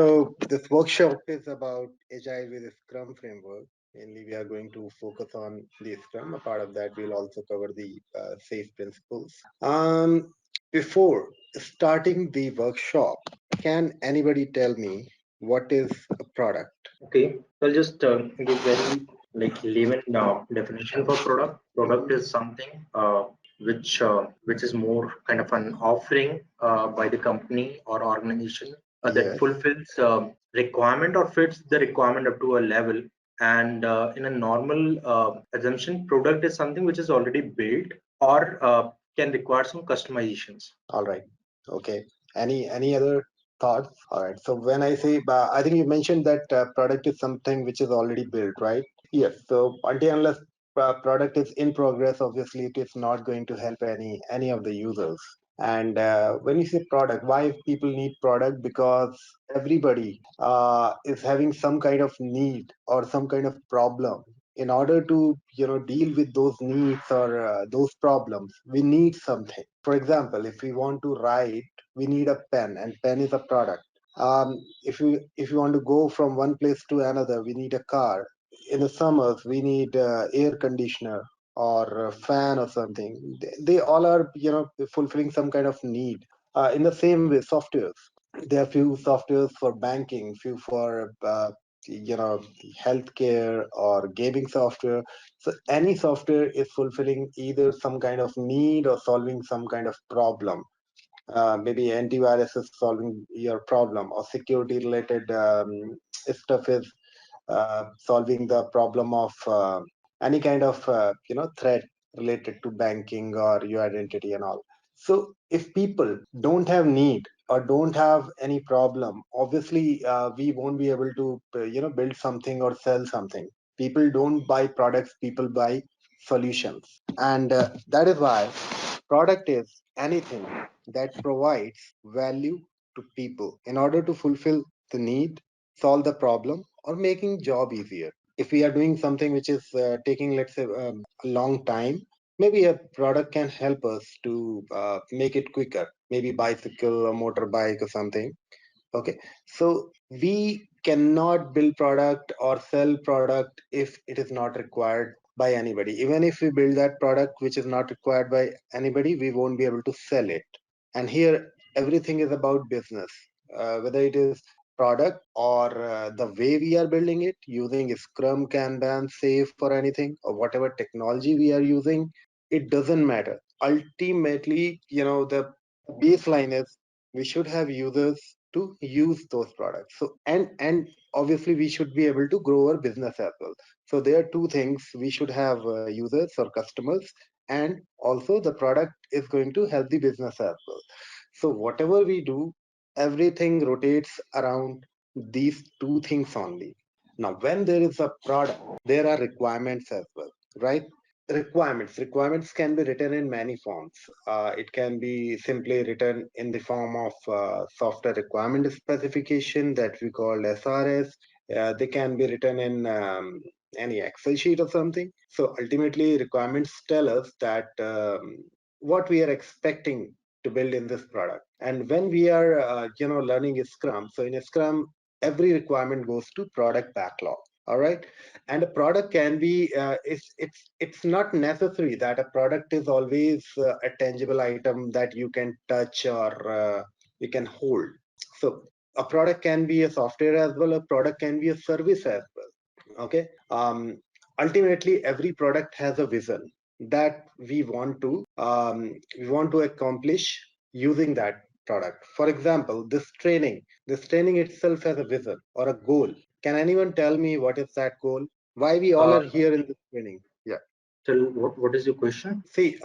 So this workshop is about Agile with a Scrum framework. Mainly, we are going to focus on the Scrum. A part of that, we'll also cover the SAFe principles. Before starting the workshop, can anybody tell me what is a product? Okay, so I'll just give very like layman definition for product. Product is something which is more kind of an offering by the company or organization that Yes. fulfills requirement or fits the requirement up to a level. And in a normal assumption, product is something which is already built or can require some customizations. All right. Okay. Any other thoughts? All right. So when I say, I think you mentioned that product is something which is already built, right? Yes. So until unless product is in progress, obviously it is not going to help any of the users. And when you say product, why people need product? Because everybody is having some kind of need or some kind of problem. In order to deal with those needs or those problems, we need something. For example, if we want to write, we need a pen, and pen is a product. If you want to go from one place to another, we need a car. In the summers, we need air conditioner or a fan or something. They all are fulfilling some kind of need. In the same way, softwares. There are few softwares for banking, few for healthcare or gaming software. So any software is fulfilling either some kind of need or solving some kind of problem. Maybe antivirus is solving your problem, or security related stuff is solving the problem of any kind of threat related to banking or your identity and all. So if people don't have need or don't have any problem, obviously we won't be able to build something or sell something. People don't buy products, people buy solutions. And that is why product is anything that provides value to people in order to fulfill the need, solve the problem, or making job easier. If we are doing something which is taking, let's say, a long time, maybe a product can help us to make it quicker. Maybe bicycle or motorbike or something. Okay, so we cannot build product or sell product if it is not required by anybody. Even if we build that product which is not required by anybody, we won't be able to sell it. And here everything is about business, whether it is product or the way we are building it using Scrum, Kanban, SAFe, or anything, or whatever technology we are using. It doesn't matter. Ultimately, the baseline is we should have users to use those products. So and obviously we should be able to grow our business as well. So there are two things: we should have users or customers, and also the product is going to help the business as well. So whatever we do, everything rotates around these two things only. Now when there is a product, there are requirements as well, right? Requirements can be written in many forms. It can be simply written in the form of software requirement specification that we call SRS. They can be written in any Excel sheet or something. So ultimately requirements tell us that what we are expecting to build in this product. And when we are learning Scrum, so in Scrum every requirement goes to product backlog. All right. And a product can be it's not necessary that a product is always a tangible item that you can touch or you can hold. So a product can be a software as well, a product can be a service as well. Okay. Ultimately every product has a vision that we want to accomplish using that product. For example, this training itself has a vision or a goal. Can anyone tell me what is that goal? Why we all are here in this training? Yeah. Tell what is your question? See,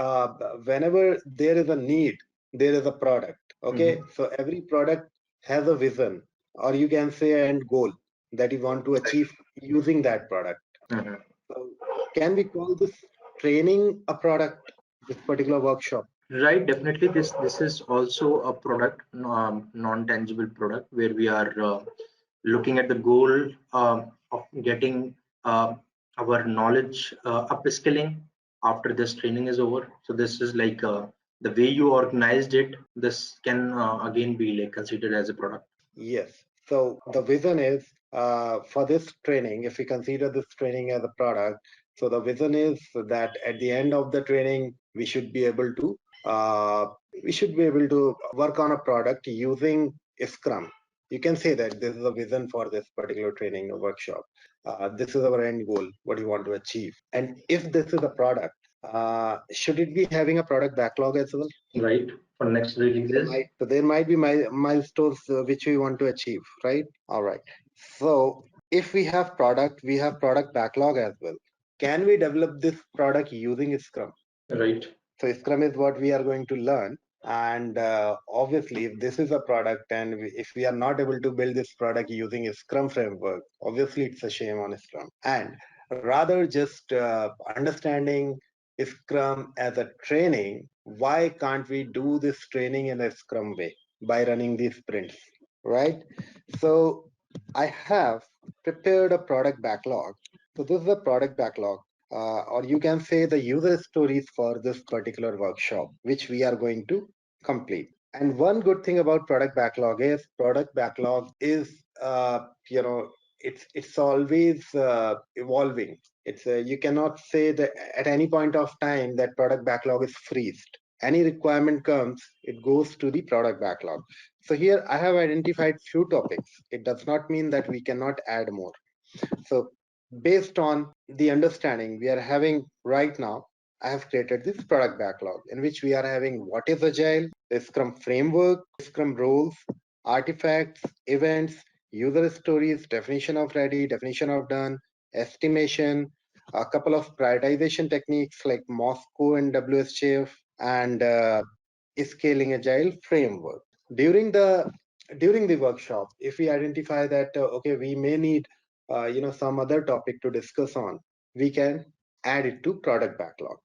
whenever there is a need, there is a product. Okay. So every product has a vision, or you can say an end goal that you want to achieve using that product. So can we call this training a product, this particular workshop? Right, definitely. This is also a product, non-tangible product, where we are looking at the goal of getting our knowledge upskilling after this training is over. So this is like the way you organized it. This can again be like considered as a product. Yes. So the vision is for this training, if we consider this training as a product, so the vision is that at the end of the training, uh, we should be able to work on a product using Scrum. You can say that this is a vision for this particular training or workshop. This is our end goal, what you want to achieve. And if this is a product, should it be having a product backlog as well? Right, for next releases. So there might be milestones which we want to achieve, right? All right. So if we have product, we have product backlog as well. Can we develop this product using Scrum? Right. So Scrum is what we are going to learn. And obviously, if this is a product and if we are not able to build this product using a Scrum framework, obviously it's a shame on Scrum. And rather just understanding Scrum as a training, why can't we do this training in a Scrum way by running these sprints, right? So I have prepared a product backlog. So this is a product backlog, or you can say the user stories for this particular workshop, which we are going to complete. And one good thing about product backlog is, it's always evolving. It's you cannot say that at any point of time that product backlog is freezed. Any requirement comes, it goes to the product backlog. So here I have identified few topics. It does not mean that we cannot add more. So based on the understanding we are having right now, I have created this product backlog in which we are having what is Agile, the Scrum framework, Scrum roles, artifacts, events, user stories, definition of ready, definition of done, estimation, a couple of prioritization techniques like Moscow and WSJF, and scaling Agile framework. During the during the workshop, if we identify that okay, we may need some other topic to discuss on, we can add it to product backlog.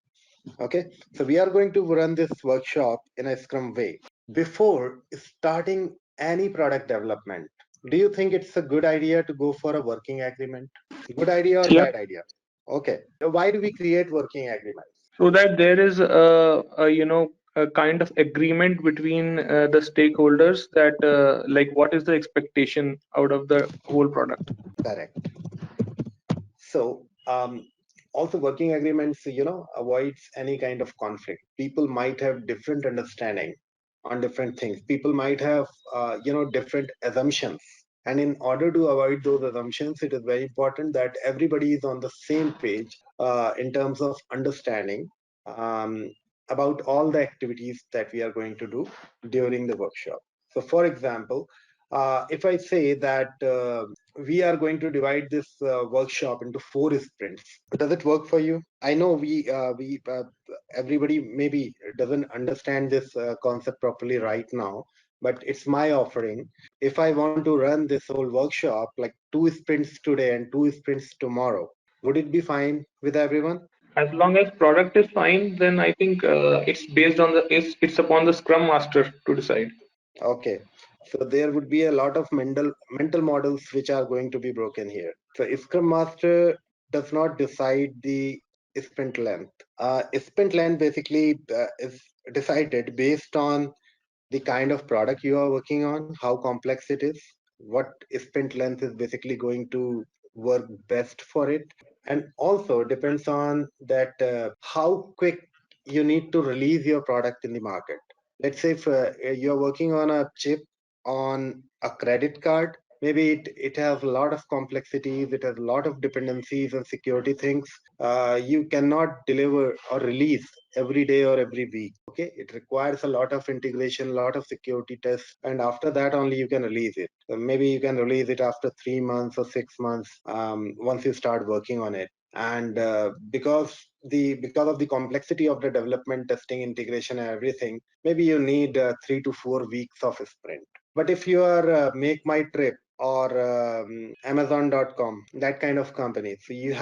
Okay, so we are going to run this workshop in a Scrum way. Before starting any product development, do you think it's a good idea to go for a working agreement? Good idea or Yeah. bad idea? Okay, why do we create working agreements? So that there is a kind of agreement between the stakeholders that like what is the expectation out of the whole product. Correct. So also working agreements, avoids any kind of conflict. People might have different understanding on different things. People might have, different assumptions. And in order to avoid those assumptions, it is very important that everybody is on the same page in terms of understanding um, about all the activities that we are going to do during the workshop. So, for example, if I say that we are going to divide this workshop into 4 sprints. Does it work for you? I know we everybody maybe doesn't understand this concept properly right now, but it's my offering. If I want to run this whole workshop like 2 sprints today and 2 sprints tomorrow, would it be fine with everyone? As long as product is fine, then I think it's based on it's upon the Scrum Master to decide. Okay, so there would be a lot of mental models which are going to be broken here. So Scrum Master does not decide the sprint length. Sprint length basically is decided based on the kind of product you are working on, how complex it is, what sprint length is basically going to work best for it, and also depends on that how quick you need to release your product in the market. Let's say if you're working on a chip on a credit card, maybe it has a lot of complexities, it has a lot of dependencies and security things. You cannot deliver or release every day or every week. Okay, it requires a lot of integration, a lot of security tests, and after that only you can release it. So maybe you can release it after 3 months or 6 months once you start working on it. And because of the complexity of the development, testing, integration, and everything, maybe you need 3 to 4 weeks of a sprint. But if you are Make My Trip or Amazon.com, that kind of company, so you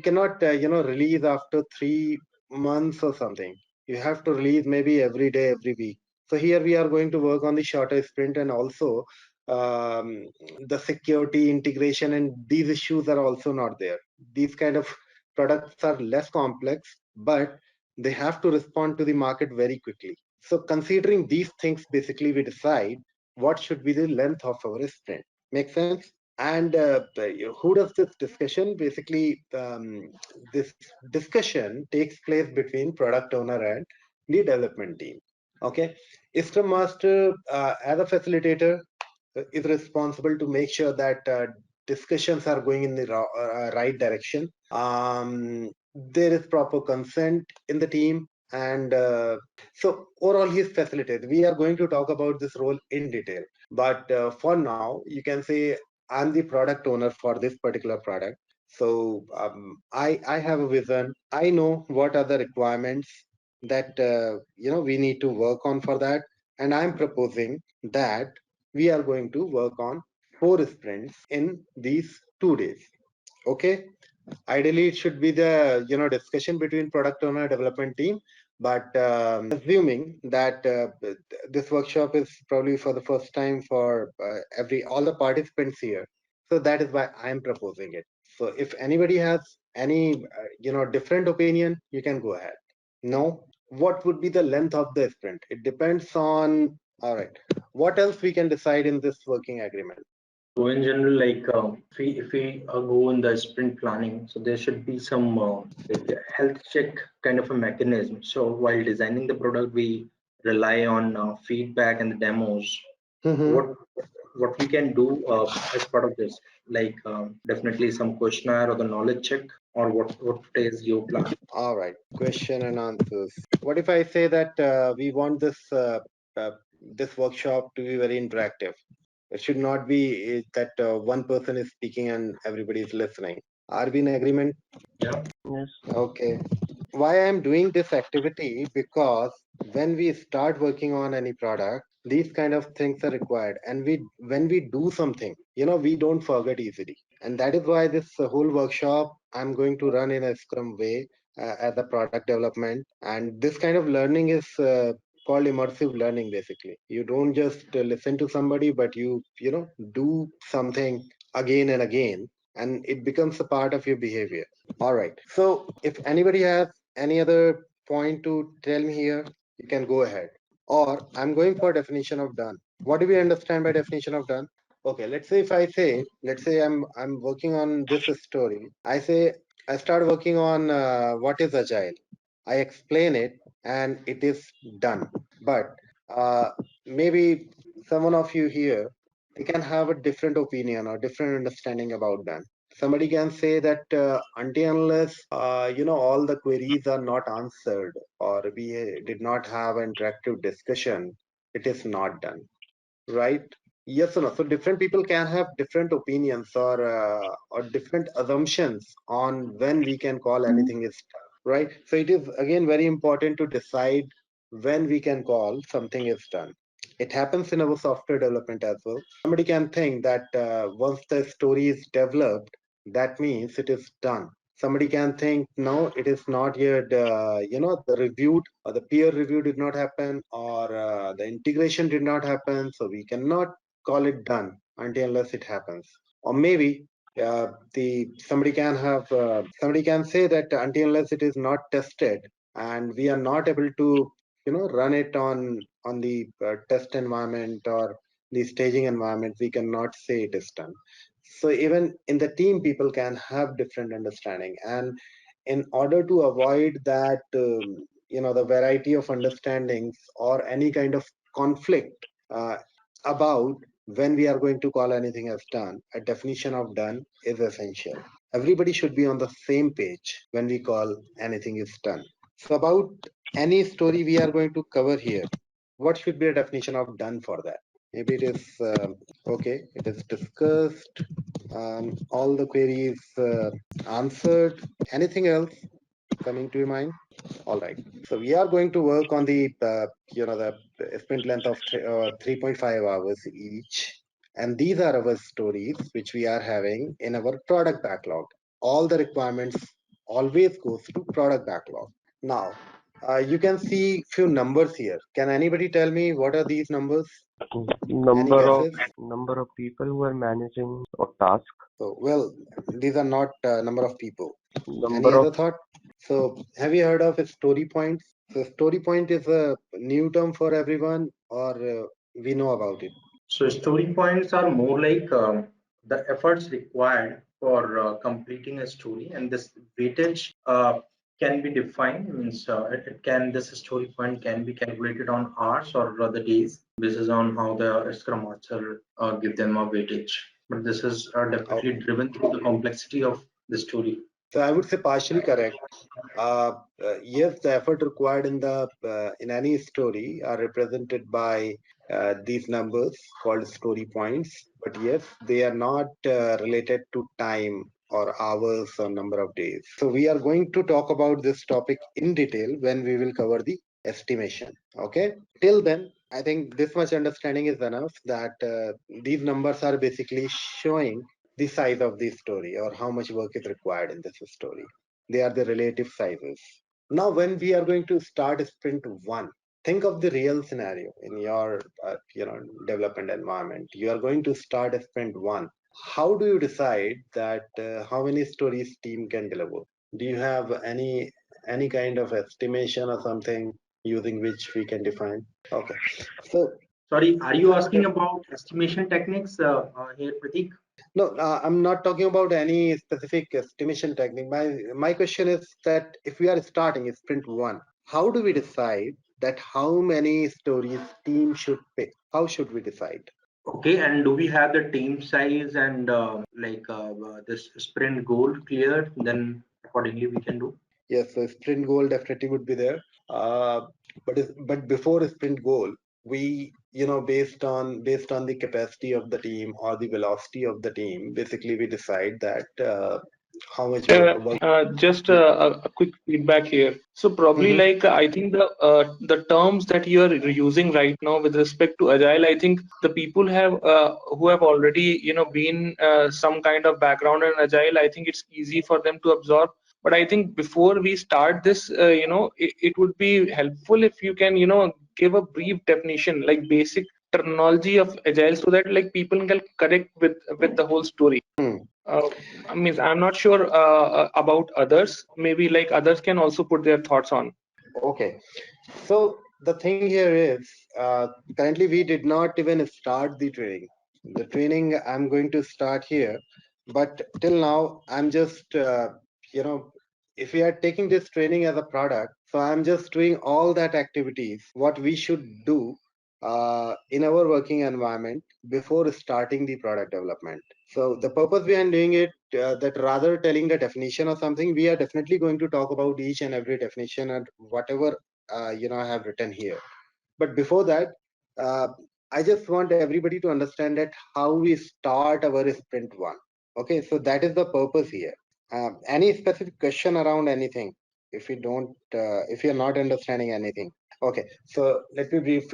cannot release after 3 months or something. You have to release maybe every day, every week. So here we are going to work on the shorter sprint, and also um, the security integration and these issues are also not there. These kind of products are less complex, but they have to respond to the market very quickly. So considering these things, basically we decide what should be the length of our sprint. Make sense? And who does this discussion? Basically, this discussion takes place between product owner and the development team. Okay, Scrum Master, as a facilitator, is responsible to make sure that discussions are going in the right direction. There is proper consent in the team, and so overall, he's facilitated. We are going to talk about this role in detail, but for now, you can say I'm the product owner for this particular product. So I have a vision. I know what are the requirements that we need to work on for that, and I'm proposing that we are going to work on 4 sprints in these 2 days. Okay, ideally it should be the discussion between product owner development team, but assuming that this workshop is probably for the first time for all the participants here, so that is why I am proposing it. So if anybody has any different opinion, you can go ahead. No, what would be the length of the sprint? It depends on. All right, what else we can decide in this working agreement? So in general, like if we go in the sprint planning, so there should be some like health check kind of a mechanism. So while designing the product, we rely on feedback and the demos. What what we can do as part of this, like definitely some questionnaire or the knowledge check, or what is your plan? All right, question and answers. What if I say that we want uh, this workshop to be very interactive? It should not be that one person is speaking and everybody is listening. Are we in agreement? Yeah. Yes. Okay. Why I'm doing this activity? Because when we start working on any product, these kind of things are required, and when we do something, we don't forget easily, and that is why this whole workshop I'm going to run in a scrum way as a product development. And this kind of learning is called immersive learning. Basically, you don't just listen to somebody, but you do something again and again, and it becomes a part of your behavior. All right. So if anybody has any other point to tell me here, you can go ahead. Or I'm going for definition of done. What do we understand by definition of done? Okay, let's say if I say, let's say I'm working on this story. I say I start working on what is agile. I explain it and it is done. But maybe someone of you here, they can have a different opinion or different understanding about done. Somebody can say that until unless all the queries are not answered or we did not have an interactive discussion, it is not done, right? Yes or no? So different people can have different opinions or different assumptions on when we can call anything is done, right? So it is again very important to decide when we can call something is done. It happens in our software development as well. Somebody can think that once the story is developed, that means it is done. Somebody can think, no, it is not yet, the reviewed or the peer review did not happen, or the integration did not happen. So we cannot call it done until unless it happens. Or maybe the somebody can say that until unless it is not tested and we are not able to run it on the test environment or the staging environment, we cannot say it is done. So even in the team, people can have different understanding, and in order to avoid that the variety of understandings or any kind of conflict about when we are going to call anything as done, a definition of done is essential. Everybody should be on the same page when we call anything is done. So about any story we are going to cover here, what should be a definition of done for that? Maybe it is okay, it is discussed, all the queries answered. Anything else coming to your mind? All right. So we are going to work on the sprint length of 3.5 hours each. And these are our stories which we are having in our product backlog. All the requirements always goes to product backlog. Now, you can see few numbers here. Can anybody tell me what are these numbers? Any Number of guesses? people who are managing a task. So, well, these are not number of people. Any Number of other thought? So, have you heard of story points? So, story point is a new term for everyone, or we know about it. So story points are more like the efforts required for completing a story, and this weightage can be defined. Means it can this story point can be calculated on hours or rather days, basis on how the Scrum Master give them a weightage. But this is definitely driven through the complexity of the story. So I would say partially correct. Yes, the effort required in any story are represented by these numbers called story points. But yes, they are not related to time or hours or number of days. So we are going to talk about this topic in detail when we will cover the estimation. Okay. Till then, I think this much understanding is enough that these numbers are basically showing the size of the story or how much work is required in this story. They are the relative sizes. Now, when we are going to start sprint one, think of the real scenario in your development environment. You are going to start a sprint one. How do you decide that how many stories team can deliver? Do you have any kind of estimation or something using which we can define? Okay, so Sorry, are you asking about estimation techniques here, Pratik? no, I'm not talking about any specific estimation technique. My question is that if we are starting sprint one, how do we decide that how many stories team should pick? How should we decide? Okay, and do we have the team size and this sprint goal clear? Then accordingly we can do. Yes, so sprint goal definitely would be there. Uh, but before a sprint goal, we based on the capacity of the team or the velocity of the team, basically we decide that how much work. Just a quick feedback here. So probably Mhm. like I think the terms that you are using right now with respect to agile, I think the people have who have already been some kind of background in agile. I think it's easy for them to absorb. But I think before we start this, it would be helpful if you can give a brief definition, like basic terminology of agile, so that like people can connect with the whole story. Hmm. uh, I mean, I'm not sure about others. Maybe like others can also put their thoughts on. Okay. So the thing here is, currently we did not even start the training. The training I'm going to start here, but till now I'm just, if we are taking this training as a product, so I'm just doing all that activities, what we should do in our working environment before starting the product development. So the purpose behind doing it, that rather telling the definition or something, we are definitely going to talk about each and every definition and whatever I have written here. But before that, uh, I just want everybody to understand that how we start our sprint one. Okay, so that is the purpose here. Any specific question around anything? If you don't, if you're not understanding anything, okay. So let me brief.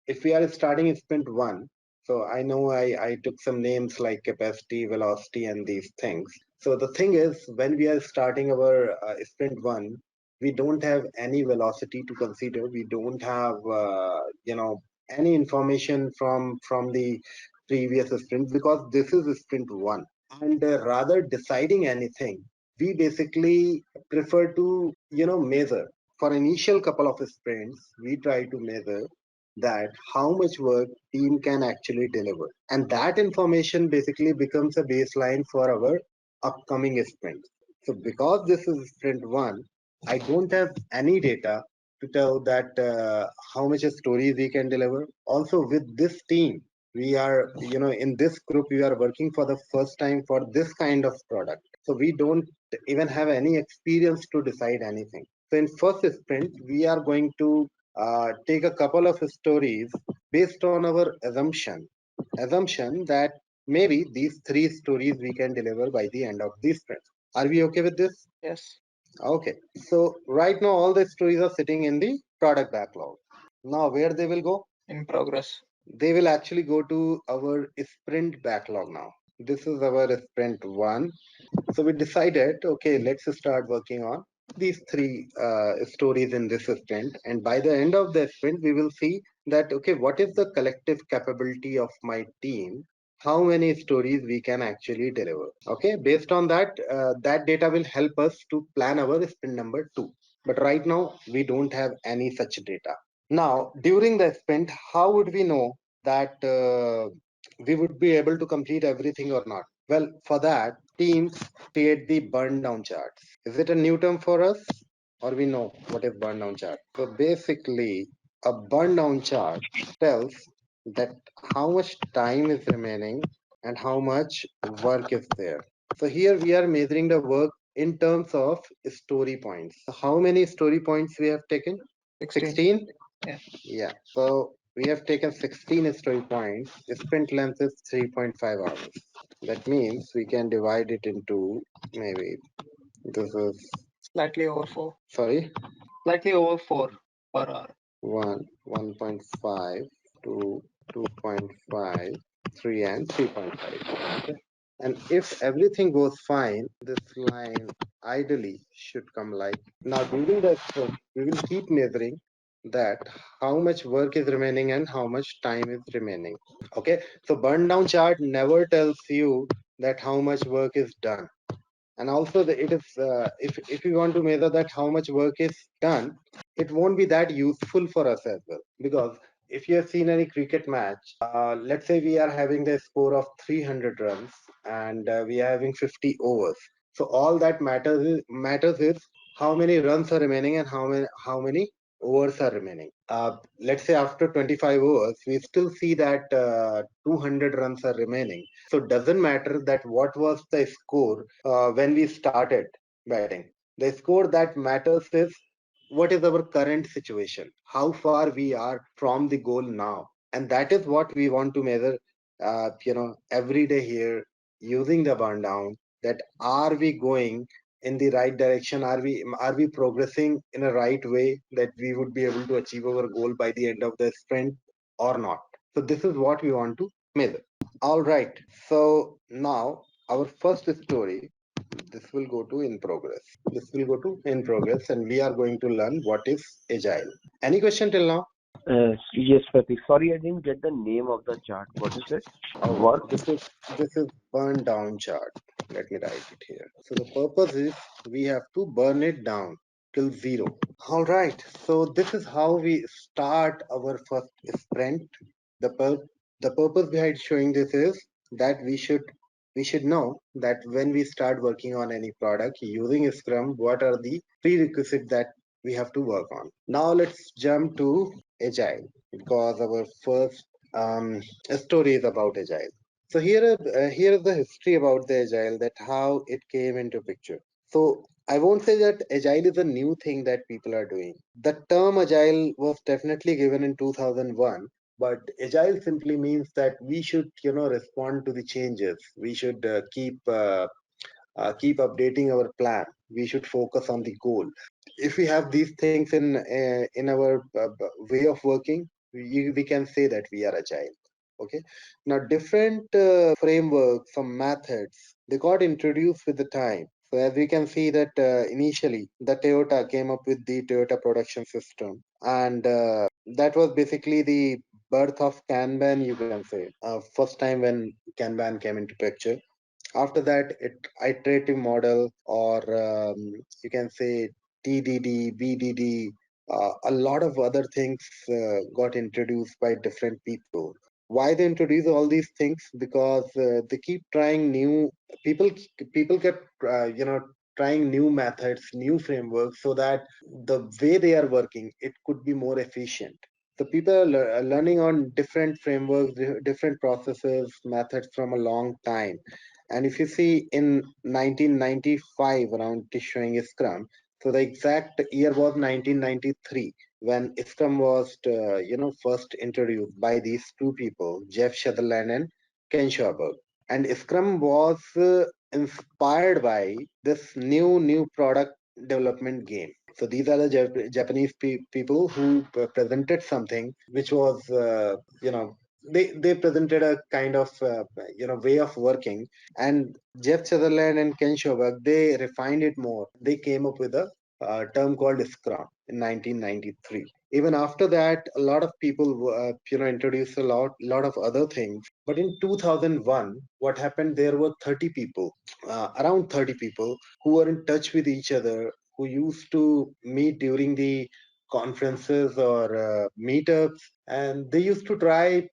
If we are starting sprint one, so I know I took some names like capacity, velocity, and these things. So the thing is, when we are starting our sprint one, we don't have any velocity to consider. We don't have any information from the previous sprint because this is sprint one. And rather deciding anything, we basically prefer to measure. For initial couple of sprints, we try to measure that how much work team can actually deliver, and that information basically becomes a baseline for our upcoming sprint. So because this is sprint one, I don't have any data to tell that how much stories we can deliver. Also, with this team, we are, in this group, we are working for the first time for this kind of product. So we don't even have any experience to decide anything. So in first sprint, we are going to take a couple of stories based on our assumption that maybe these three stories we can deliver by the end of this sprint. Are we okay with this? Yes. Okay, so right now all the stories are sitting in the product backlog. Now where they will go? In progress. They will actually go to our sprint backlog now. This is our sprint one. So we decided, okay, let's start working on these three stories in this sprint. And by the end of the sprint, we will see that, okay, what is the collective capability of my team? How many stories we can actually deliver? Okay, based on that, that data will help us to plan our sprint number two. But right now, we don't have any such data. Now, during the sprint, how would we know that we would be able to complete everything or not? Well, for that, teams create the burn down charts. Is it a new term for us, or we know what is burn down chart? So basically, a burn down chart tells that how much time is remaining and how much work is there. So here we are measuring the work in terms of story points. So how many story points we have taken? 16? Yeah. Yeah. So we have taken 16 story points. Sprint length is 3.5 hours. That means we can divide it into, maybe this is, Slightly over 4. sorry, Slightly over 4 per hour. 1.5 to 2.5, 3 and 3.5. Okay. And if everything goes fine, this line ideally should come like, now during the sprint, we will keep measuring that how much work is remaining and how much time is remaining. Okay. So burn down chart never tells you that how much work is done. And also it is, if you want to measure that how much work is done, it won't be that useful for us as well, because if you have seen any cricket match, let's say we are having the score of 300 runs and we are having 50 overs. So all that matters is how many runs are remaining and how many overs are remaining. Let's say after 25 overs, we still see that 200 runs are remaining. So it doesn't matter that what was the score when we started batting. The score that matters is what is our current situation, how far we are from the goal now, and that is what we want to measure. Every day here using the burn down. That are we going in the right direction? Are we progressing in a right way that we would be able to achieve our goal by the end of the sprint or not? So this is what we want to measure. All right. So now our first story, this will go to in progress. This will go to in progress, and we are going to learn what is agile. Any question till now? Yes, Pratik. Sorry, I didn't get the name of the chart. What is it? Oh, Work? this is burn down chart. Let me write it here. So the purpose is we have to burn it down till zero. All right. So this is how we start our first sprint. The the purpose behind showing this is that we should know that when we start working on any product using Scrum, what are the prerequisites that we have to work on. Now let's jump to Agile, because our first story is about Agile. So here is the history about the Agile, that how it came into picture. So I won't say that Agile is a new thing that people are doing. The term Agile was definitely given in 2001, but Agile simply means that we should, respond to the changes. We should keep updating our plan. We should focus on the goal. If we have these things in our way of working, we can say that we are agile. Okay. Now different frameworks, some methods, they got introduced with the time. So as we can see that initially the Toyota came up with the Toyota production system, and that was basically the birth of Kanban, you can say, first time when Kanban came into picture. After that, iterative model, or you can say TDD, BDD, a lot of other things got introduced by different people. Why they introduce all these things? Because they keep trying new people. People kept trying new methods, new frameworks, so that the way they are working, it could be more efficient. So people are learning on different frameworks, different processes, methods from a long time. And if you see in 1995, around it is showing Scrum. So the exact year was 1993, when Scrum was, first introduced by these two people, Jeff Sutherland and Ken Schaberg. And Scrum was inspired by this new product development game. So these are the Japanese people who presented something which was, they presented a kind of way of working. And Jeff Sutherland and Ken Schaberg, they refined it more. They came up with a term called Scrum in 1993. Even after that, a lot of people introduced a lot of other things. But in 2001, what happened? There were 30 people, around 30 people, who were in touch with each other, who used to meet during the conferences or meetups, and they used to try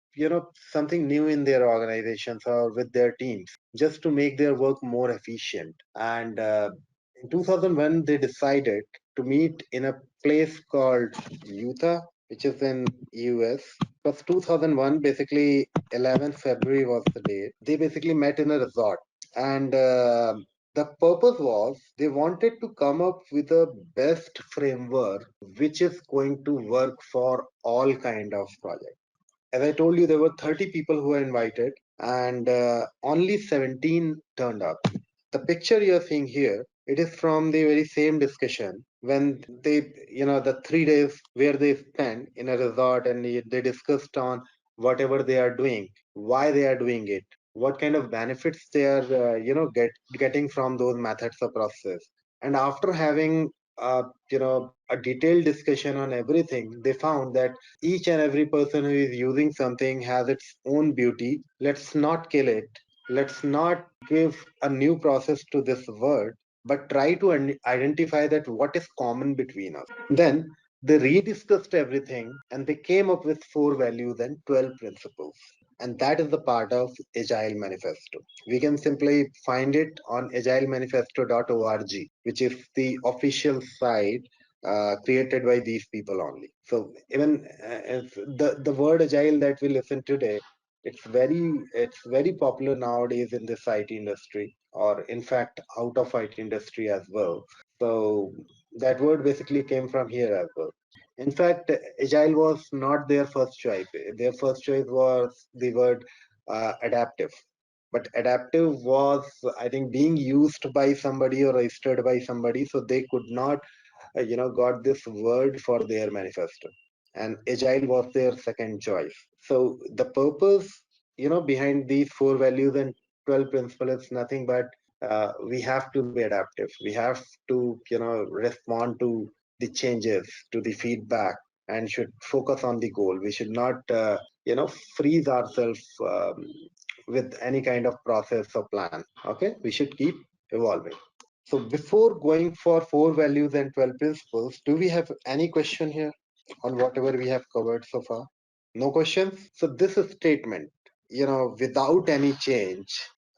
something new in their organizations or with their teams just to make their work more efficient. And in 2001 they decided to meet in a place called Utah, which is in US. It was 2001, basically 11th February was the day. They basically met in a resort, and the purpose was they wanted to come up with a best framework which is going to work for all kind of projects. As I told you, there were 30 people who were invited, and only 17 turned up. The picture you're seeing here, it is from the very same discussion when they, the 3 days where they spent in a resort, and they discussed on whatever they are doing, why they are doing it, what kind of benefits they are, getting from those methods of process. And after having, a detailed discussion on everything, they found that each and every person who is using something has its own beauty. Let's not kill it. Let's not give a new process to this word, but try to identify that what is common between us. Then they rediscussed everything and they came up with 4 values and 12 principles. And that is the part of Agile Manifesto. We can simply find it on agilemanifesto.org, which is the official site created by these people only. So even if the word agile that we listen today, it's very popular nowadays in this IT industry, or in fact out of IT industry as well. So that word basically came from here as well. In fact, agile was not their first choice. Their first choice was the word adaptive. But adaptive was, I think, being used by somebody or registered by somebody, so they could not got this word for their manifesto, and agile was their second choice. So the purpose behind these 4 values and 12 principles is nothing but we have to be adaptive. We have to respond to the changes, to the feedback, and should focus on the goal. We should not freeze ourselves with any kind of process or plan. Okay, we should keep evolving. So before going for 4 values and 12 principles, do we have any question here on whatever we have covered so far? No questions? So this is statement, without any change,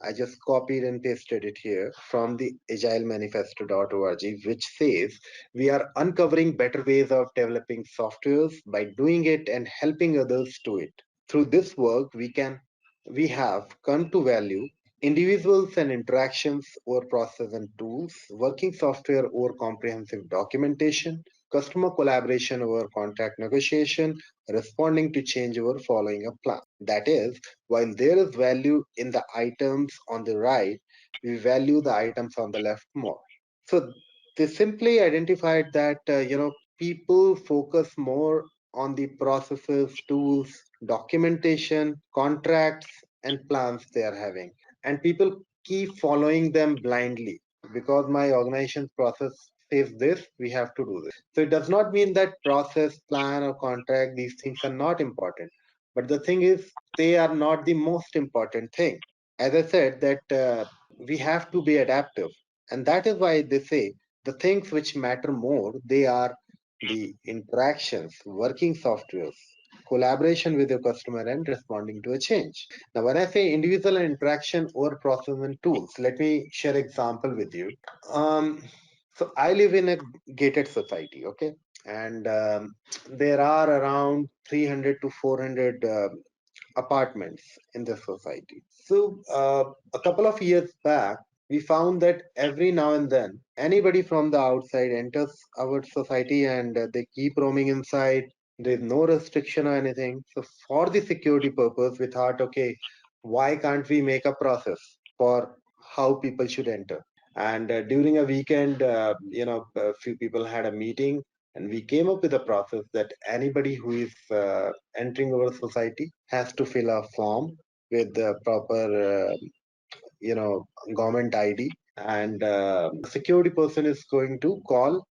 I just copied and pasted it here from the agilemanifesto.org, which says we are uncovering better ways of developing softwares by doing it and helping others do it. Through this work, we have come to value individuals and interactions over process and tools, working software over comprehensive documentation, customer collaboration over contract negotiation, responding to change over following a plan. That is, while there is value in the items on the right, we value the items on the left more. So they simply identified that people focus more on the processes, tools, documentation, contracts, and plans they are having, and people keep following them blindly because my organization's process says this, we have to do this. So it does not mean that process, plan, or contract, these things are not important, but the thing is they are not the most important thing. As I said that we have to be adaptive, and that is why they say the things which matter more, they are the interactions, working softwares, collaboration with your customer, and responding to a change. Now, when I say individual interaction over process and tools, let me share example with you. Um, so I live in a gated society, okay, and there are around 300 to 400 apartments in the society. So a couple of years back, we found that every now and then anybody from the outside enters our society, and they keep roaming inside. There's no restriction or anything. So for the security purpose, we thought, okay, why can't we make a process for how people should enter? And during a weekend, a few people had a meeting, and we came up with a process that anybody who is entering our society has to fill a form with the proper, government ID, and security person is going to call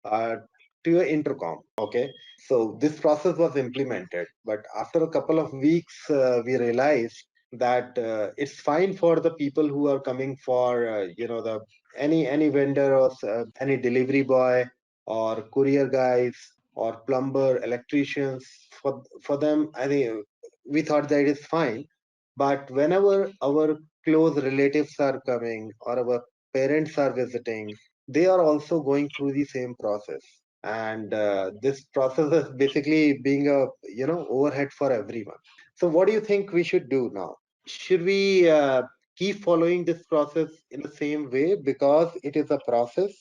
uh, to your intercom. Okay, so this process was implemented, but after a couple of weeks, we realized that it's fine for the people who are coming for, the any vendor or any delivery boy or courier guys or plumber, electricians. For them, I think we thought that is fine. But whenever our close relatives are coming or our parents are visiting, they are also going through the same process. And this process is basically being a overhead for everyone. So what do you think we should do now? Should we keep following this process in the same way because it is a process,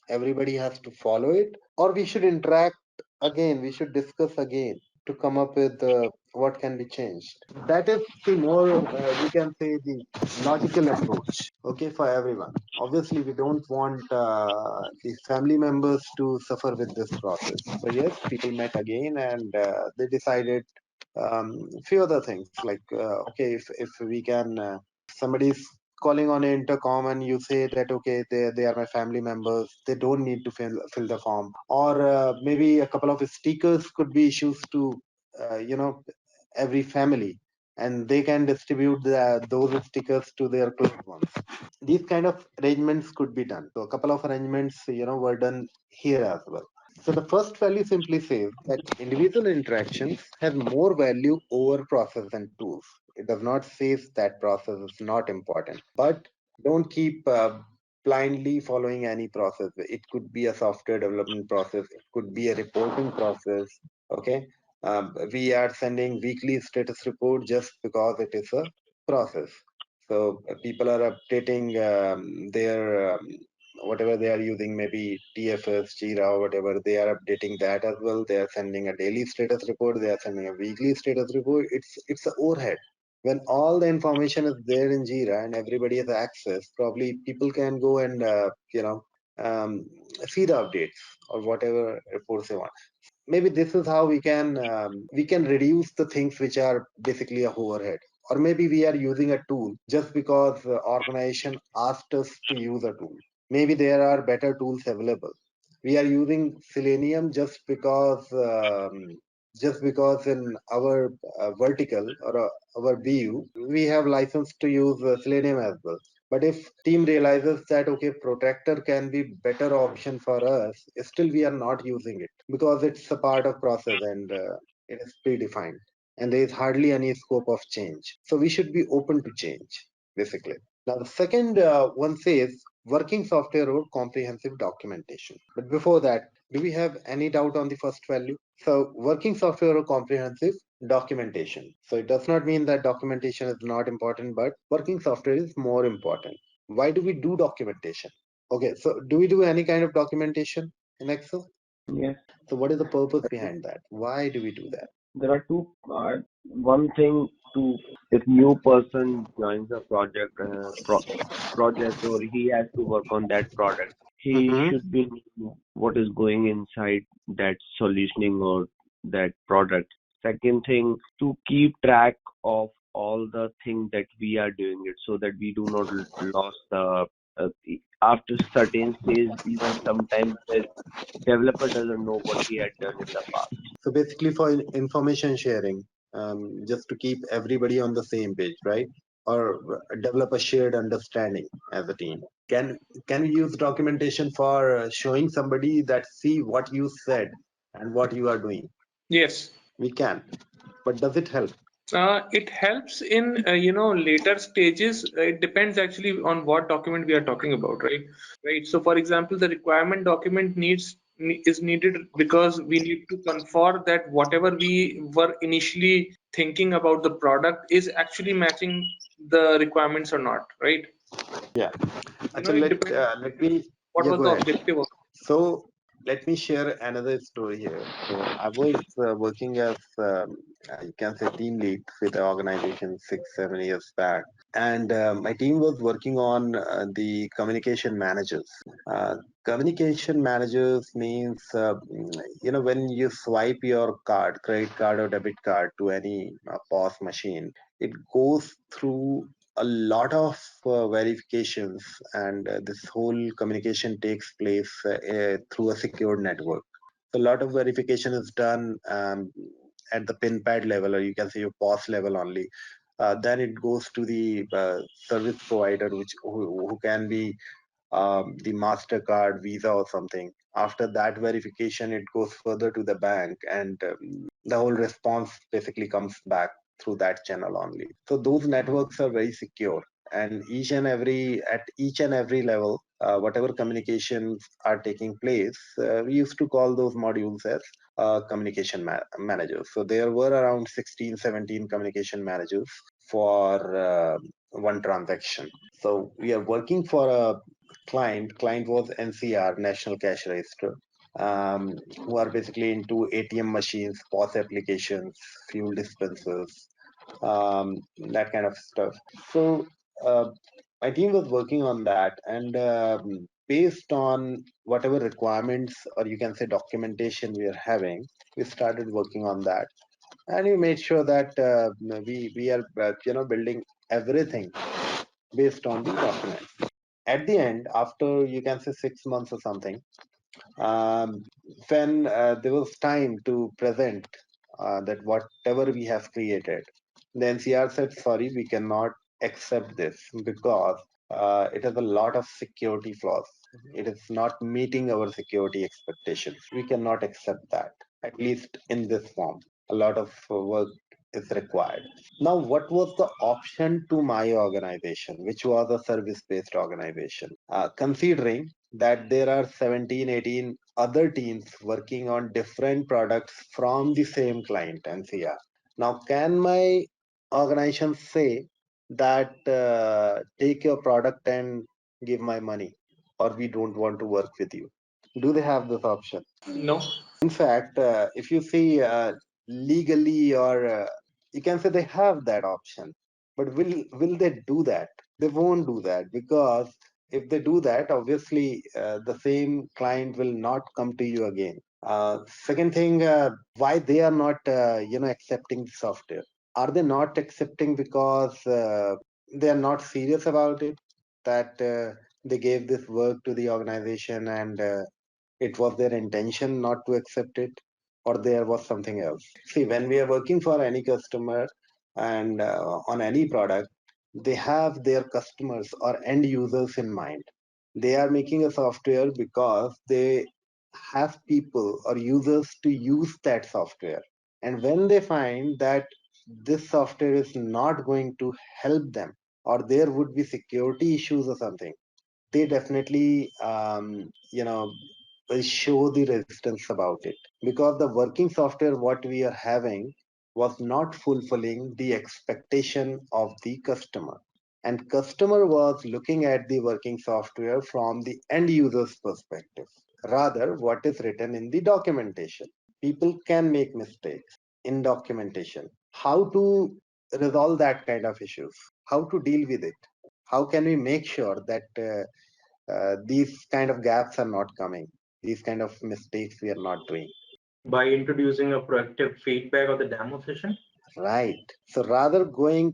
everybody has to follow it, or we should interact again, we should discuss again to come up with what can be changed? That is the more, we can say, the logical approach, okay, for everyone. Obviously, we don't want the family members to suffer with this process. So yes, people met again and they decided few other things like, okay, if we can, somebody's calling on an intercom and you say that okay, they are my family members, they don't need to fill the form, or maybe a couple of stickers could be issued to every family, and they can distribute those stickers to their close ones. These kind of arrangements could be done. So a couple of arrangements were done here as well. So the first value simply says that individual interactions have more value over process and tools. It does not say that process is not important, but don't keep blindly following any process. It could be a software development process, it could be a reporting process. Okay, we are sending weekly status report just because it is a process. So people are updating their whatever they are using, maybe TFS, Jira, or whatever, they are updating that as well. They are sending a daily status report. They are sending a weekly status report. It's an overhead. When all the information is there in Jira and everybody has access, probably people can go and um, see the updates or whatever reports they want. Maybe this is how we can reduce the things which are basically a overhead. Or maybe we are using a tool just because the organization asked us to use a tool. Maybe there are better tools available. We are using Selenium just because in our vertical or our BU we have license to use Selenium as well. But if team realizes that okay, Protractor can be better option for us, still we are not using it because it's a part of process and it is predefined and there is hardly any scope of change. So we should be open to change, basically. Now the second one says working software or comprehensive documentation. But before that, do we have any doubt on the first value? So working software or comprehensive documentation. So it does not mean that documentation is not important, but working software is more important. Why do we do documentation? Okay, so do we do any kind of documentation in Excel? Yes. So what is the purpose behind that? Why do we do that? There are two parts. One thing, to if new person joins a project, or he has to work on that product, he Mm-hmm. should be know what is going inside that solutioning or that product. Second thing, to keep track of all the things that we are doing it, so that we do not lose the uh, after certain stage, even sometimes the developer doesn't know what he had done in the past. So basically for information sharing, just to keep everybody on the same page, right? Or develop a shared understanding as a team. Can we use documentation for showing somebody that see what you said and what you are doing? Yes. We can, but does it help? It helps in later stages. It depends actually on what document we are talking about, right? Right. So, for example, the requirement document is needed because we need to confirm that whatever we were initially thinking about the product is actually matching the requirements or not, right? Yeah. It Actually, depends let me, what yeah, was go the ahead. objective of. So let me share another story here. So I was working as, you can say, team lead with the organization 6 7 years back, and my team was working on the communication managers. Uh, Communication managers means when you swipe your card, credit card or debit card to any POS machine, it goes through a lot of verifications, and this whole communication takes place through a secured network. So a lot of verification is done at the pin pad level, or you can say your POS level only. Then it goes to the service provider, who can be the Mastercard, Visa, or something. After that verification, it goes further to the bank, and the whole response basically comes back through that channel only. So those networks are very secure, and at each and every level, whatever communications are taking place, we used to call those modules as communication managers. So there were around 16, 17 communication managers for one transaction. So we are working for a client was NCR, National Cash Register, who are basically into ATM machines, POS applications, fuel dispensers, that kind of stuff. So uh, my team was working on that, and based on whatever requirements, or you can say documentation we are having, we started working on that, and we made sure that we are building everything based on the documents. At the end, after you can say 6 months or something, um, when there was time to present that whatever we have created, the NCR said, sorry, we cannot accept this because it has a lot of security flaws. It is not meeting our security expectations. We cannot accept that, at least in this form. A lot of work is required. Now, what was the option to my organization, which was a service based organization? Considering that there are 17, 18 other teams working on different products from the same client, NCR. Now, can my organization say that take your product and give my money, or we don't want to work with you? Do they have this option? No. In fact, if you see legally, or you can say they have that option, but will they do that? They won't do that, because if they do that, obviously the same client will not come to you again. Second thing, why they are not accepting the software? Are they not accepting because they are not serious about it? That they gave this work to the organization, and it was their intention not to accept it, or there was something else? See, when we are working for any customer and on any product, they have their customers or end users in mind. They are making a software because they have people or users to use that software, and when they find that this software is not going to help them, or there would be security issues or something, they definitely will show the resistance about it, because the working software what we are having was not fulfilling the expectation of the customer, and customer was looking at the working software from the end user's perspective, rather what is written in the documentation. People can make mistakes in documentation. How to resolve that kind of issues? How to deal with it? How can we make sure that these kind of gaps are not coming, these kind of mistakes we are not doing? By introducing a proactive feedback of the demo session. Right. So rather going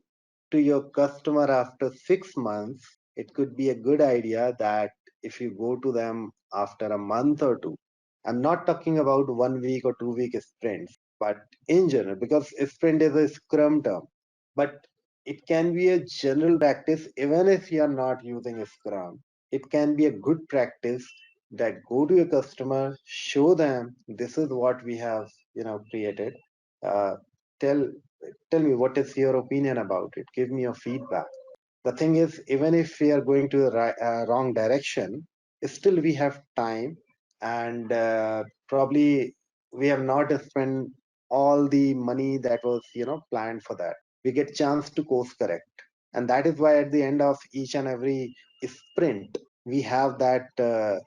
to your customer after 6 months, it could be a good idea that if you go to them after a month or two, I'm not talking about 1 week or 2 week sprints, but in general, because a sprint is a scrum term, but it can be a general practice even if you are not using a scrum. It can be a good practice that go to your customer, show them this is what we have, created. Uh, tell tell me what is your opinion about it, give me your feedback. The thing is, even if we are going to the wrong direction, still we have time, and probably we have not spent all the money that was planned for that. We get chance to course correct, and that is why at the end of each and every sprint we have that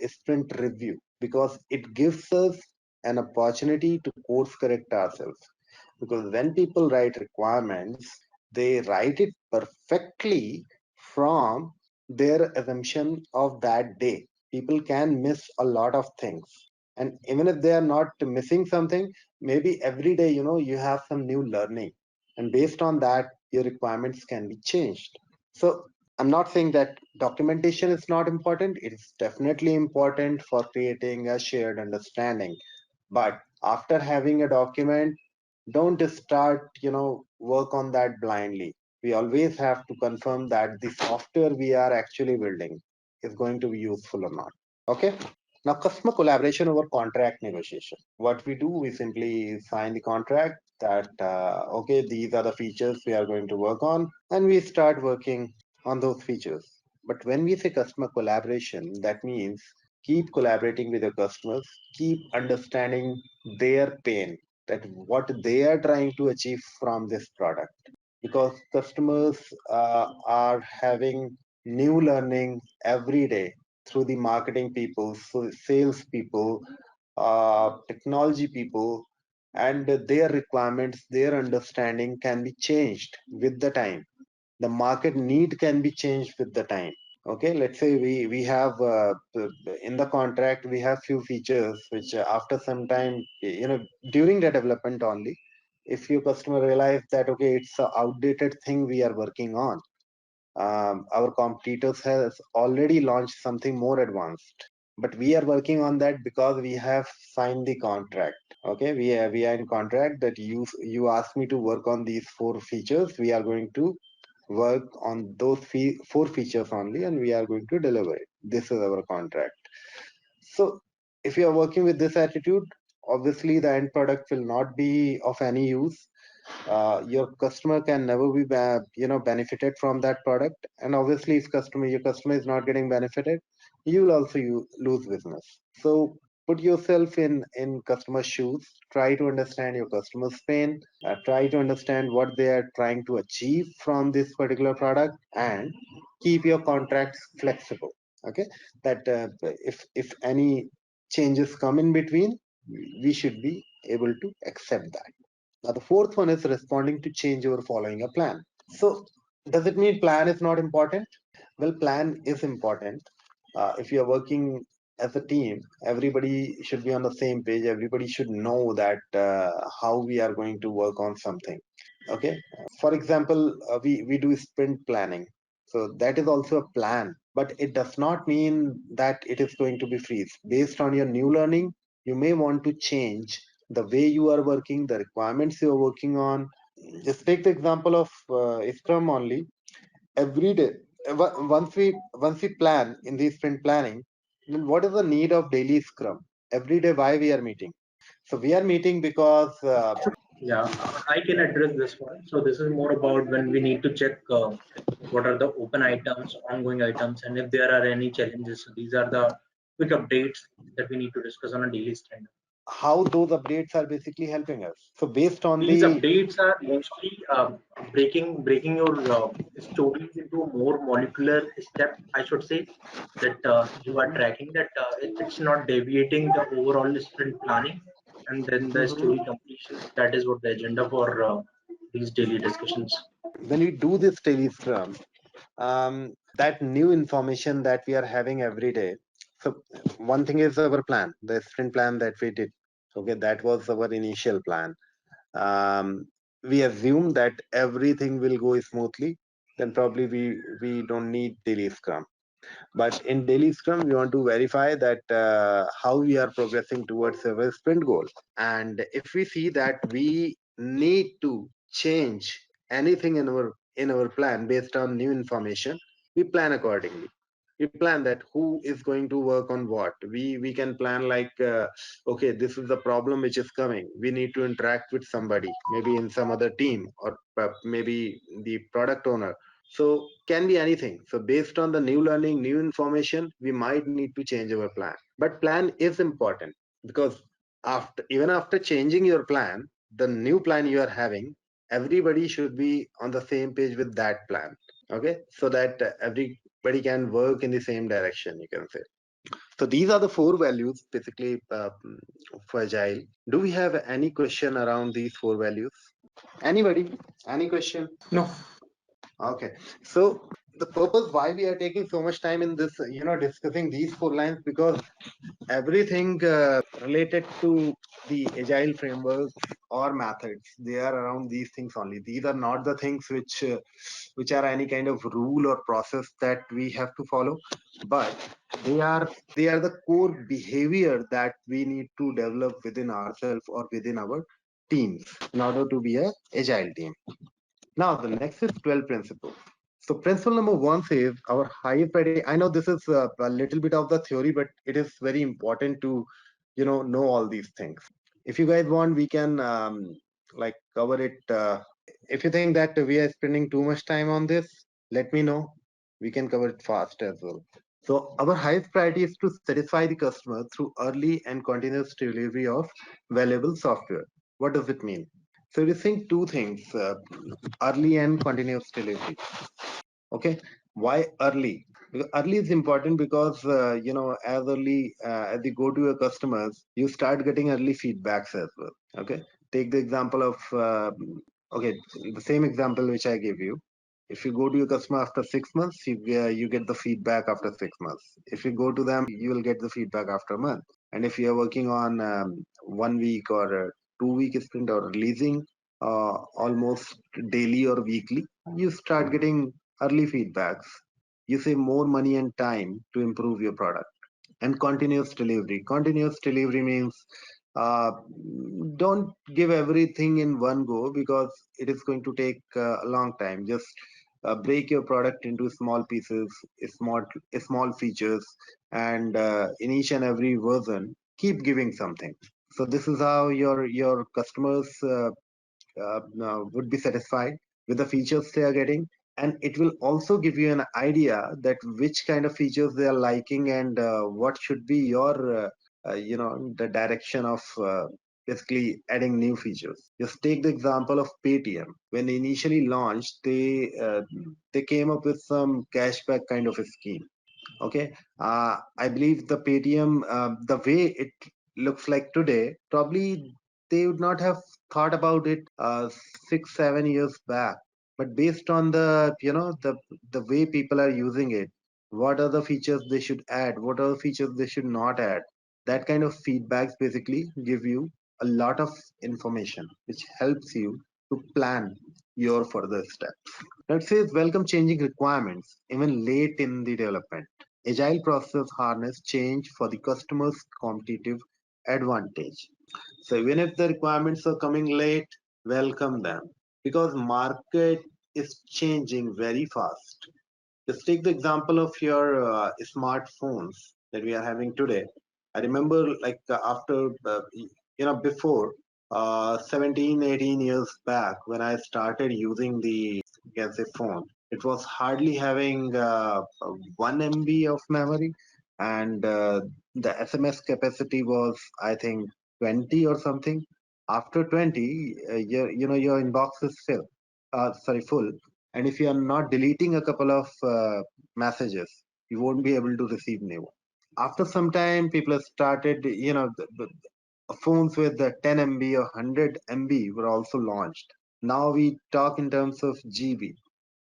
sprint review, because it gives us an opportunity to course correct ourselves. Because when people write requirements, they write it perfectly from their assumption of that day. People can miss a lot of things, and even if they are not missing something, maybe every day you have some new learning, and based on that your requirements can be changed. So I'm not saying that documentation is not important. It is definitely important for creating a shared understanding, but after having a document, don't start work on that blindly. We always have to confirm that the software we are actually building is going to be useful or not. Okay. Now, customer collaboration over contract negotiation. What we do, we simply sign the contract that, okay, these are the features we are going to work on, and we start working on those features. But when we say customer collaboration, that means keep collaborating with your customers, keep understanding their pain, that what they are trying to achieve from this product. Because customers are having new learning every day through the marketing people, so sales people, technology people, and their requirements, their understanding can be changed with the time. The market need can be changed with the time. Okay, let's say we have in the contract we have few features which after some time, during the development only, if your customer realize that okay, it's a outdated thing we are working on, our competitors has already launched something more advanced, but we are working on that because we have signed the contract. Okay, we are in contract that you asked me to work on these four features. We are going to work on those four features only, and we are going to deliver it. This is our contract. So if you are working with this attitude, obviously the end product will not be of any use. Your customer can never be benefited from that product, and obviously if your customer is not getting benefited, you will also lose business. So put yourself in customer shoes, try to understand your customer's pain, try to understand what they are trying to achieve from this particular product, and keep your contracts flexible. Okay, that if any changes come in between, we should be able to accept that. Now, the fourth one is responding to change over following a plan. So, does it mean plan is not important? Well, plan is important. If you are working as a team, everybody should be on the same page. Everybody should know that how we are going to work on something. Okay. For example, we do sprint planning. So that is also a plan, but it does not mean that it is going to be freeze. Based on your new learning, you may want to change the way you are working, the requirements you are working on. Just take the example of Scrum only. Every day, once we plan in the sprint planning, then what is the need of daily Scrum? Every day, why we are meeting? So we are meeting because Yeah, I can address this one. So this is more about when we need to check what are the open items, ongoing items, and if there are any challenges. So these are the quick updates that we need to discuss on a daily stand. how those updates are basically helping us. So based on These the updates are mostly breaking your stories into a more molecular step, I should say, that you are tracking that it's not deviating the overall sprint planning, and then the Mhm. story completion. That is what the agenda for these daily discussions. When we do this daily Scrum, that new information that we are having every day. So one thing is our plan, the sprint plan that we did. Okay, that was our initial plan. Um, we assume that everything will go smoothly. Then probably we don't need daily Scrum. But in daily Scrum, we want to verify that how we are progressing towards our sprint goal. And if we see that we need to change anything in our plan based on new information, we plan accordingly. We plan that who is going to work on what. We can plan like okay, this is the problem which is coming. We need to interact with somebody, maybe in some other team, or maybe the product owner. So can be anything. So based on the new learning, new information, we might need to change our plan. But plan is important because even after changing your plan, the new plan you are having, everybody should be on the same page with that plan. Okay, so that everybody can work in the same direction, you can say. So these are the four values basically for Agile. Do we have any question around these four values? Anybody? Any question? No. Okay. So the purpose why we are taking so much time in this, discussing these four lines, because everything related to the agile frameworks or methods, they are around these things only. These are not the things which are any kind of rule or process that we have to follow, but they are the core behavior that we need to develop within ourselves or within our teams in order to be a agile team. Now the next is 12 principles. So principle number one says our highest priority. I know this is a little bit of the theory, but it is very important to, know all these things. If you guys want, we can like cover it. If you think that we are spending too much time on this, let me know. We can cover it fast as well. So our highest priority is to satisfy the customer through early and continuous delivery of valuable software. What does it mean? So we think two things: early and continuous delivery. Okay, why early? Because early is important because as early as you go to your customers, you start getting early feedbacks as well. Okay, take the example of okay, the same example which I gave you. If you go to your customer after 6 months, you get the feedback after 6 months. If you go to them, you will get the feedback after a month. And if you are working on 1 week or a 2 week sprint or releasing almost daily or weekly, you start getting early feedbacks. You save more money and time to improve your product. And continuous delivery. Continuous delivery means uh, don't give everything in one go because it is going to take a long time. Just break your product into small pieces, small features, and in each and every version, keep giving something. So this is how your customers would be satisfied with the features they are getting, and it will also give you an idea that which kind of features they are liking and what should be your the direction of basically adding new features. Just take the example of Paytm. When they initially launched, they came up with some cashback kind of a scheme. Okay, I believe the Paytm, the way it looks like today, probably they would not have thought about it 6 7 years back. But based on the way people are using it, what are the features they should add, what are the features they should not add, that kind of feedbacks basically give you a lot of information which helps you to plan your further steps. Let's say welcome changing requirements even late in the development. Agile process harness change for the customer's competitive advantage. So even if the requirements are coming late, welcome them because market is changing very fast. Just take the example of your smartphones that we are having today. I remember like after, before 17, 18 years back when I started using the, you can say, phone, it was hardly having 1 MB of memory, and the SMS capacity was, I think, 20 or something. After 20, your inbox is full, and if you are not deleting a couple of messages, you won't be able to receive new. After some time, people have started, phones with the 10 MB or 100 MB were also launched. Now we talk in terms of GB,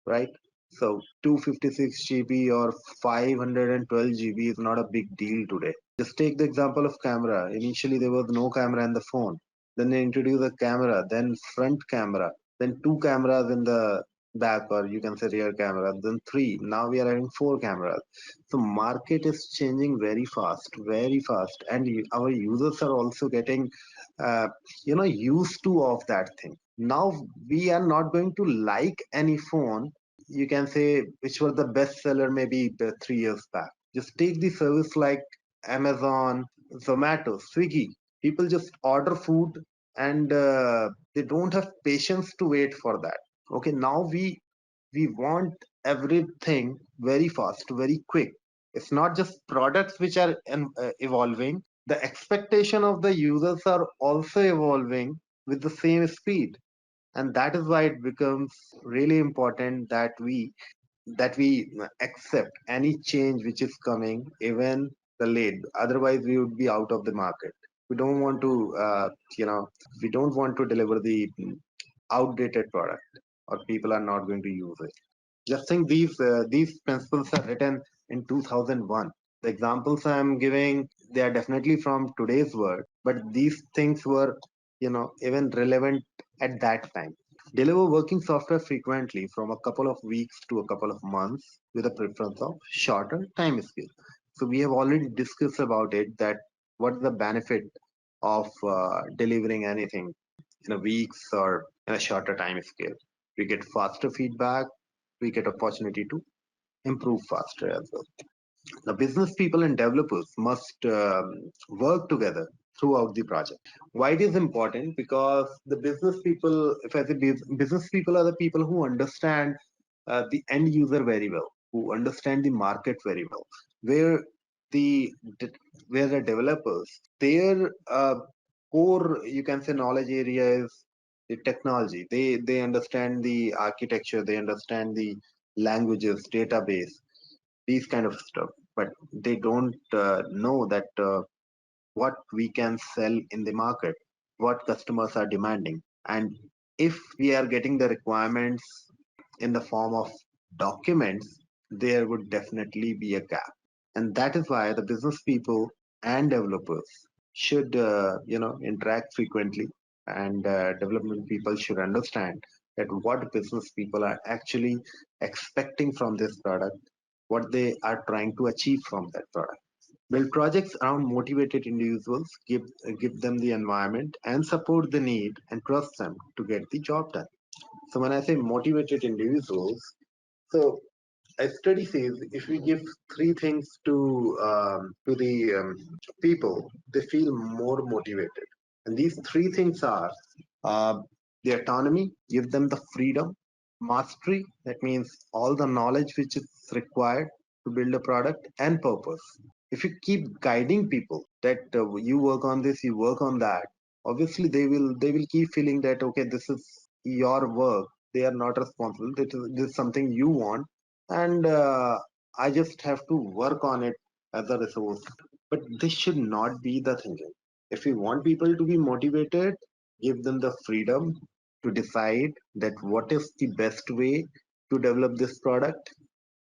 right? So 256 GB or 512 GB is not a big deal today. Just take the example of camera. Initially, there was no camera in the phone. Then they introduced a camera, then front camera, then two cameras in the back, or you can say rear camera, then three. Now we are having four cameras. So market is changing very fast, and our users are also getting, used to of that thing. Now we are not going to like any phone, you can say, which were the best seller maybe 3 years back. Just take the service like Amazon, Zomato, Swiggy. People just order food, and they don't have patience to wait for that. Okay, now we want everything very fast, very quick. It's not just products which are evolving. The expectation of the users are also evolving with the same speed, and that is why it becomes really important that we accept any change which is coming, even the late. Otherwise, we would be out of the market. We don't want to, we don't want to deliver the outdated product, or people are not going to use it. Just think these principles are written in 2001. The examples I'm giving, they are definitely from today's world, but these things were, even relevant at that time. Deliver working software frequently from a couple of weeks to a couple of months with a preference of shorter time scale. So we have already discussed about it, that what's the benefit of delivering anything in a weeks or in a shorter time scale. We get faster feedback, we get opportunity to improve faster as well. The business people and developers must work together throughout the project. Why it is important? Because the business people, if I say business people, are the people who understand the end user very well, who understand the market very well. Where the where the developers, their core, you can say, knowledge area is the technology. They understand the architecture, they understand the languages, database, these kind of stuff, but they don't know that what we can sell in the market, what customers are demanding, and if we are getting the requirements in the form of documents, there would definitely be a gap. And that is why the business people and developers should interact frequently, and development people should understand that what business people are actually expecting from this product, what they are trying to achieve from that product. Build projects around motivated individuals, give them the environment and support the need, and trust them to get the job done. So when I say motivated individuals, so a study says if we give three things to the people, they feel more motivated. And these three things are uh, the autonomy, give them the freedom; mastery, that means all the knowledge which is required to build a product; and purpose. If you keep guiding people that you work on this, you work on that, obviously they will keep feeling that okay, this is your work. They are not responsible. This is something you want, and I just have to work on it as a resource. But this should not be the thinking. If you want people to be motivated, give them the freedom to decide that what is the best way to develop this product.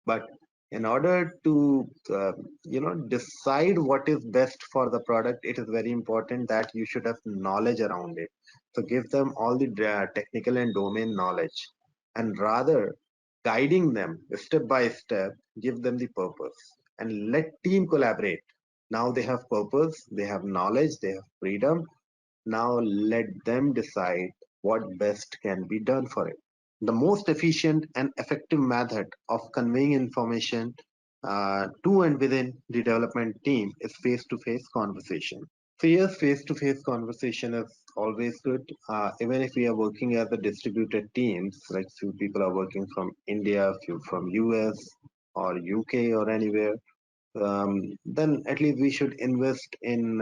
But in order to decide what is best for the product, it is very important that you should have knowledge around it. So give them all the technical and domain knowledge, and rather guiding them step by step, give them the purpose and let team collaborate. Now they have purpose, they have knowledge, they have freedom. Now let them decide what best can be done for it. The most efficient and effective method of conveying information to and within the development team is face-to-face conversation. So yes, face-to-face conversation is always good. Even if we are working as a distributed teams, like few people are working from India, few from US or UK or anywhere, then at least we should invest in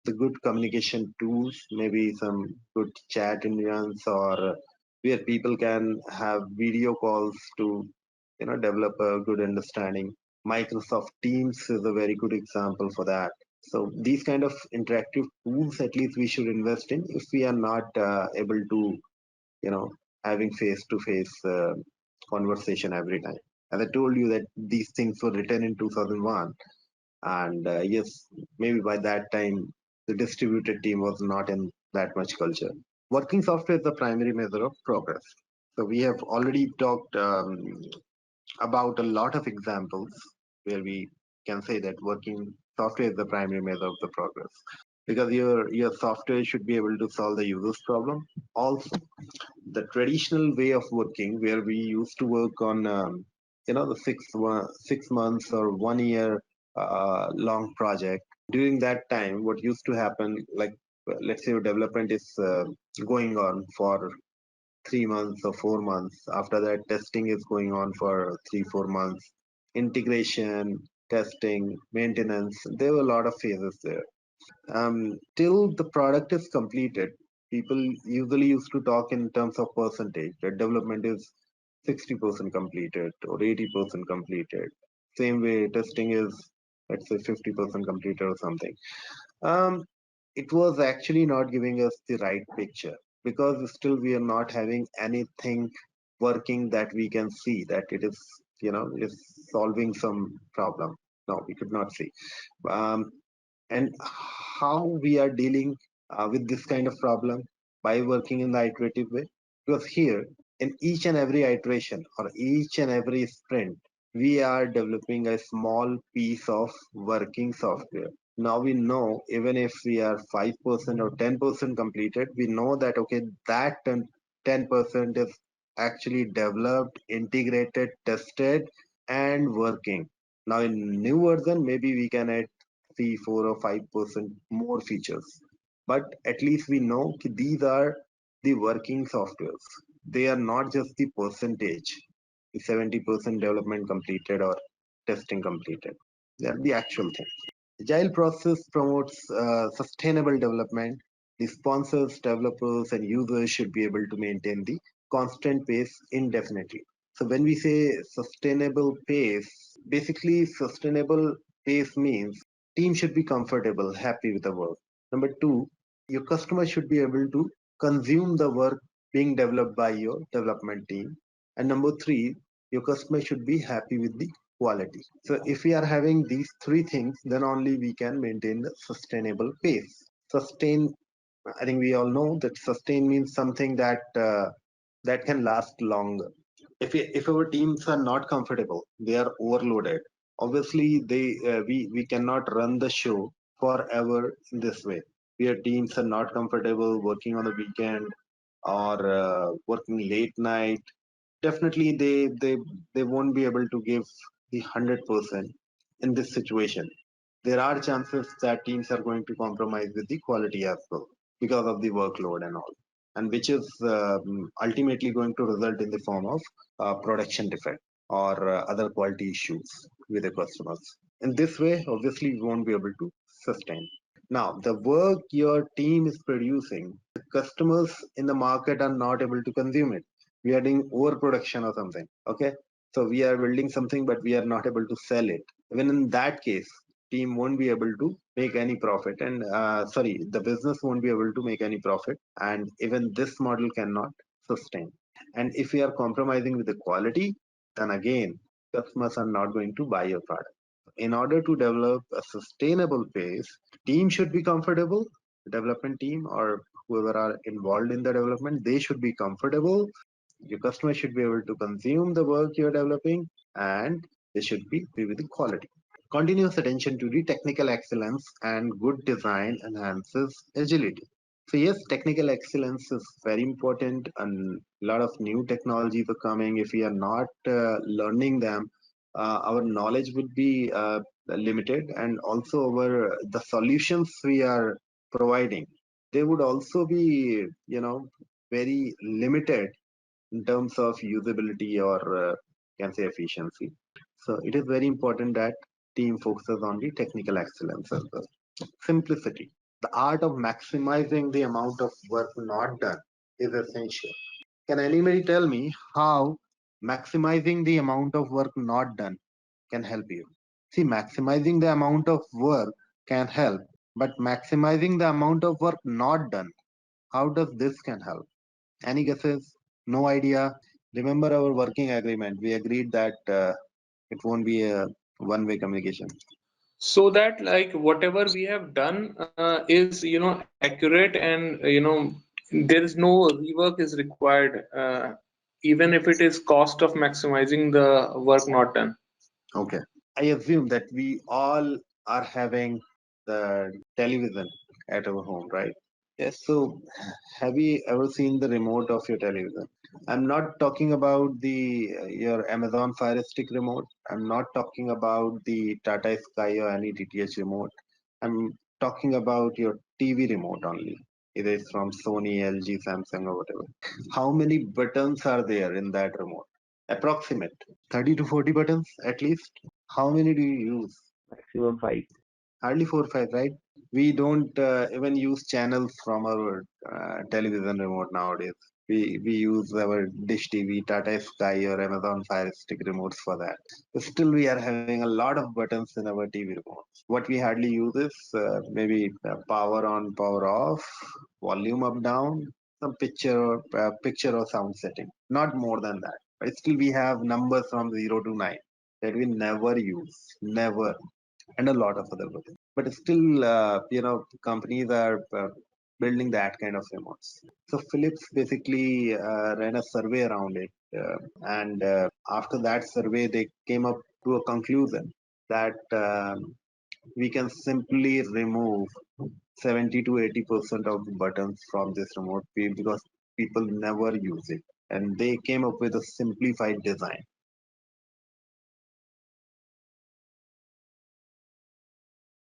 the good communication tools, maybe some good chat engines, or where people can have video calls to develop a good understanding. Microsoft Teams is a very good example for that. So these kind of interactive tools, at least we should invest in if we are not able to, having face-to-face conversation every time. As I told you that these things were written in 2001, and yes, maybe by that time the distributed team was not in that much culture. Working software is the primary measure of progress. So we have already talked about a lot of examples where we can say that working software is the primary measure of the progress, because your software should be able to solve the user's problem. Also, the traditional way of working, where we used to work on the 6 months or 1 year long project. During that time, what used to happen, like let's say your development is going on for 3 months or 4 months. After that, testing is going on for 3 4 months. Integration, testing, maintenance. There were a lot of phases there. Till the product is completed, people usually used to talk in terms of percentage. The development is 60% completed or 80% completed. Same way, testing is, let's say, 50% completed or something. Um, it was actually not giving us the right picture, because still we are not having anything working that we can see that it is solving some problem. No, we could not see. Um, and how we are dealing with this kind of problem by working in the iterative way, because here in each and every iteration or each and every sprint, we are developing a small piece of working software. Now we know, even if we are 5% or 10% completed, we know that okay, that 10% is actually developed, integrated, tested, and working. Now in new version, maybe we can add 3, 4, or 5% more features. But at least we know these are the working softwares. They are not just the percentage, the 70% development completed or testing completed. They are the actual thing. Agile process promotes sustainable development. The sponsors, developers, and users should be able to maintain the constant pace indefinitely. So when we say sustainable pace, basically sustainable pace means team should be comfortable, happy with the work. Number two, your customer should be able to consume the work being developed by your development team. And number three, your customer should be happy with the quality. So if we are having these three things, then only we can maintain the sustainable pace. Sustain, I think we all know that sustain means something that that can last longer. If our teams are not comfortable, they are overloaded. Obviously, we cannot run the show forever in this way. Where teams are not comfortable working on the weekend or working late night, definitely they won't be able to give the 100% in this situation. There are chances that teams are going to compromise with the quality as well because of the workload and all, and which is ultimately going to result in the form of production defect or other quality issues with the customers. In this way, obviously we won't be able to sustain. Now the work your team is producing, the customers in the market are not able to consume it. We are doing overproduction or something. Okay, so we are building something but we are not able to sell it. Even in that case, team won't be able to make any profit, and sorry, the business won't be able to make any profit, and even this model cannot sustain. And if we are compromising with the quality, then again customers are not going to buy your product. In order to develop a sustainable pace, team should be comfortable. The development team or whoever are involved in the development, they should be comfortable. Your customer should be able to consume the work you're developing, and they should be with the quality. Continuous attention to the technical excellence and good design enhances agility. So yes, technical excellence is very important, and a lot of new technologies are coming. If we are not learning them, our knowledge would be limited, and also our the solutions we are providing, they would also be, very limited in terms of usability or can say efficiency. So it is very important that team focuses on the technical excellence as well. Simplicity. The art of maximizing the amount of work not done is essential. Can anybody tell me how maximizing the amount of work not done can help you? See, maximizing the amount of work can help, but maximizing the amount of work not done, how does this can help? Any guesses? No idea. Remember our working agreement. We agreed that it won't be a one-way communication. So that like whatever we have done is accurate, and there is no rework is required, even if it is cost of maximizing the work not done. Okay. I assume that we all are having the television at our home, right? Yes. So, have you ever seen the remote of your television? I'm not talking about the your Amazon Fire Stick remote. I'm not talking about the Tata Sky or any DTH remote. I'm talking about your TV remote only. Either it's from Sony, LG, Samsung, or whatever. How many buttons are there in that remote? Approximate 30 to 40 buttons at least. How many do you use? Maximum 5. Hardly 4 or 5, right? We don't even use channels from our television remote nowadays. We use our Dish TV, Tata Sky, or Amazon Fire Stick remotes for that. But still, we are having a lot of buttons in our TV remotes. What we hardly use is maybe power on, power off, volume up, down, some picture or sound setting. Not more than that. But still, we have numbers from 0 to 9 that we never use, never, and a lot of other buttons. But still, companies are building that kind of remotes. So Philips basically ran a survey around it, and after that survey, they came up to a conclusion that we can simply remove 70 to 80% of the buttons from this remote because people never use it. and they came up with a simplified design.